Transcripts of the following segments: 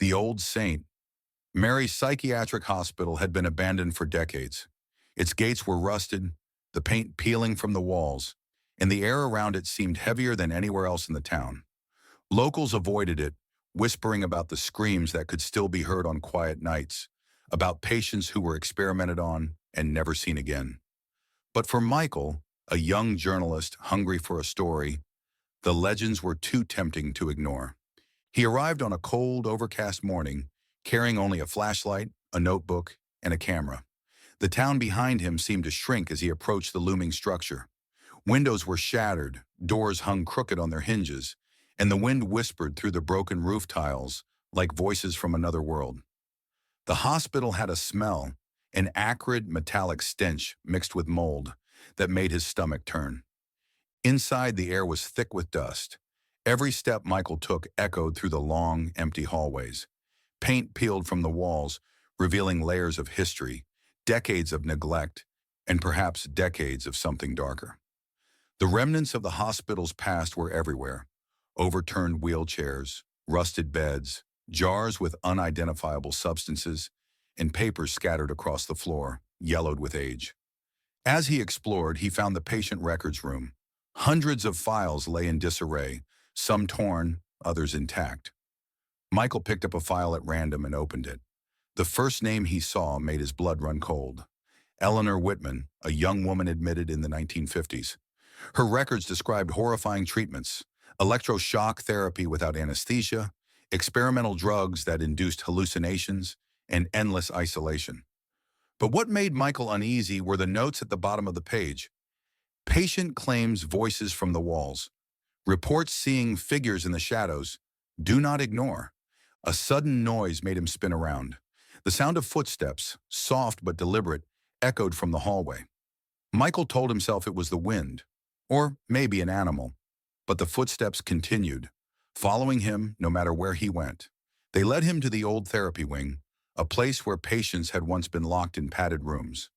The Old Saint. Mary's psychiatric hospital had been abandoned for decades. Its gates were rusted, the paint peeling from the walls, and the air around it seemed heavier than anywhere else in the town. Locals avoided it, whispering about the screams that could still be heard on quiet nights, about patients who were experimented on and never seen again. But for Michael, a young journalist hungry for a story, the legends were too tempting to ignore. He arrived on a cold, overcast morning, carrying only a flashlight, a notebook, and a camera. The town behind him seemed to shrink as he approached the looming structure. Windows were shattered, doors hung crooked on their hinges, and the wind whispered through the broken roof tiles like voices from another world. The hospital had a smell, an acrid metallic stench mixed with mold, that made his stomach turn. Inside, the air was thick with dust. Every step Michael took echoed through the long, empty hallways. Paint peeled from the walls, revealing layers of history, decades of neglect, and perhaps decades of something darker. The remnants of the hospital's past were everywhere. Overturned wheelchairs, rusted beds, jars with unidentifiable substances, and papers scattered across the floor, yellowed with age. As he explored, he found the patient records room. Hundreds of files lay in disarray, some torn, others intact. Michael picked up a file at random and opened it. The first name he saw made his blood run cold. Eleanor Whitman, a young woman admitted in the 1950s. Her records described horrifying treatments, electroshock therapy without anesthesia, experimental drugs that induced hallucinations, and endless isolation. But what made Michael uneasy were the notes at the bottom of the page. Patient claims voices from the walls. Reports seeing figures in the shadows. Do not ignore. A sudden noise made him spin around. The sound of footsteps, soft but deliberate, echoed from the hallway. Michael told himself it was the wind, or maybe an animal. But the footsteps continued, following him no matter where he went. They led him to the old therapy wing, a place where patients had once been locked in padded rooms.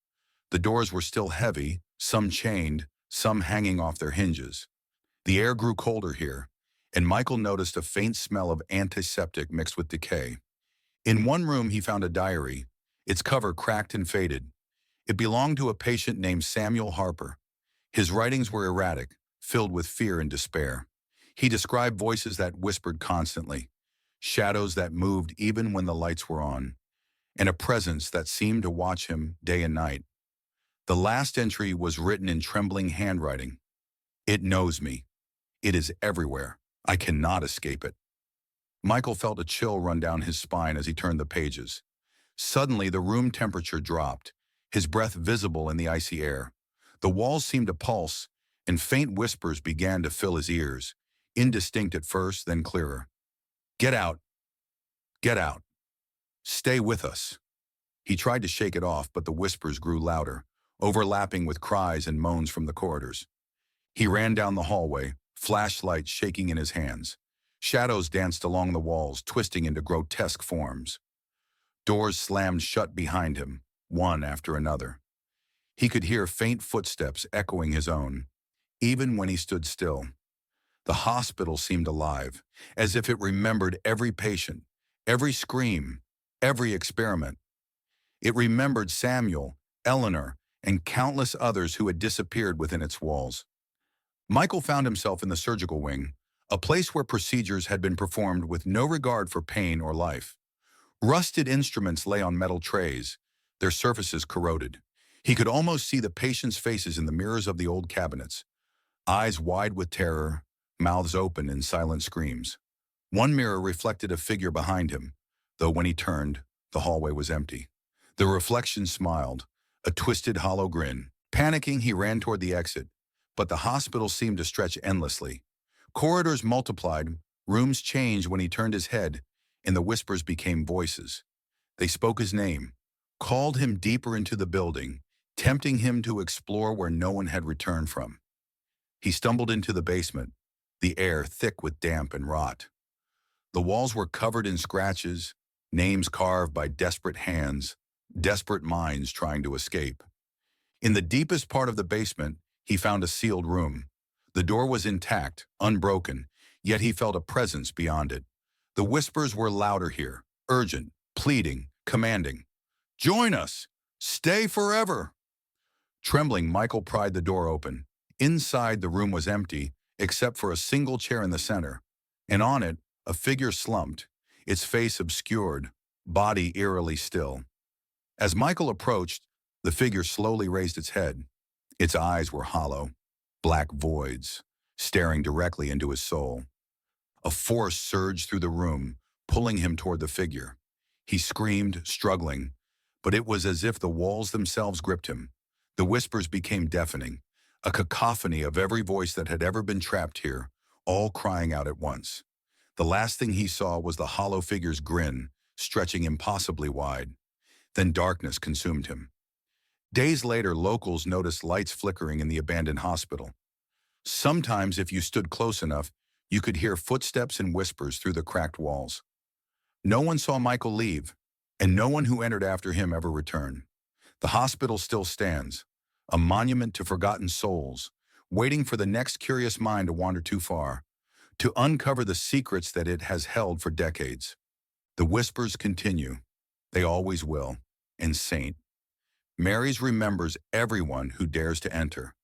The doors were still heavy, some chained, some hanging off their hinges. The air grew colder here, and Michael noticed a faint smell of antiseptic mixed with decay. In one room, he found a diary, its cover cracked and faded. It belonged to a patient named Samuel Harper. His writings were erratic, filled with fear and despair. He described voices that whispered constantly, shadows that moved even when the lights were on, and a presence that seemed to watch him day and night. The last entry was written in trembling handwriting. It knows me. It is everywhere. I cannot escape it. Michael felt a chill run down his spine as he turned the pages. Suddenly, the room temperature dropped, his breath visible in the icy air. The walls seemed to pulse, and faint whispers began to fill his ears, indistinct at first, then clearer. Get out. Get out. Stay with us. He tried to shake it off, but the whispers grew louder, overlapping with cries and moans from the corridors. He ran down the hallway, flashlight shaking in his hands. Shadows danced along the walls, twisting into grotesque forms. Doors slammed shut behind him, one after another. He could hear faint footsteps echoing his own, even when he stood still. The hospital seemed alive, as if it remembered every patient, every scream, every experiment. It remembered Samuel, Eleanor, and countless others who had disappeared within its walls. Michael found himself in the surgical wing, a place where procedures had been performed with no regard for pain or life. Rusted instruments lay on metal trays, their surfaces corroded. He could almost see the patients' faces in the mirrors of the old cabinets, eyes wide with terror, mouths open in silent screams. One mirror reflected a figure behind him, though when he turned, the hallway was empty. The reflection smiled, a twisted, hollow grin. Panicking, he ran toward the exit, but the hospital seemed to stretch endlessly. Corridors multiplied, rooms changed when he turned his head, and the whispers became voices. They spoke his name, called him deeper into the building, tempting him to explore where no one had returned from. He stumbled into the basement, the air thick with damp and rot. The walls were covered in scratches, names carved by desperate hands, desperate minds trying to escape. In the deepest part of the basement, he found a sealed room. The door was intact, unbroken, yet he felt a presence beyond it. The whispers were louder here, urgent, pleading, commanding. Join us! Stay forever! Trembling, Michael pried the door open. Inside, the room was empty, except for a single chair in the center, and on it, a figure slumped, its face obscured, body eerily still. As Michael approached, the figure slowly raised its head. Its eyes were hollow, black voids, staring directly into his soul. A force surged through the room, pulling him toward the figure. He screamed, struggling, but it was as if the walls themselves gripped him. The whispers became deafening, a cacophony of every voice that had ever been trapped here, all crying out at once. The last thing he saw was the hollow figure's grin, stretching impossibly wide. Then darkness consumed him. Days later, locals noticed lights flickering in the abandoned hospital. Sometimes, if you stood close enough, you could hear footsteps and whispers through the cracked walls. No one saw Michael leave, and no one who entered after him ever returned. The hospital still stands, a monument to forgotten souls, waiting for the next curious mind to wander too far, to uncover the secrets that it has held for decades. The whispers continue. They always will. And Saint Mary's remembers everyone who dares to enter.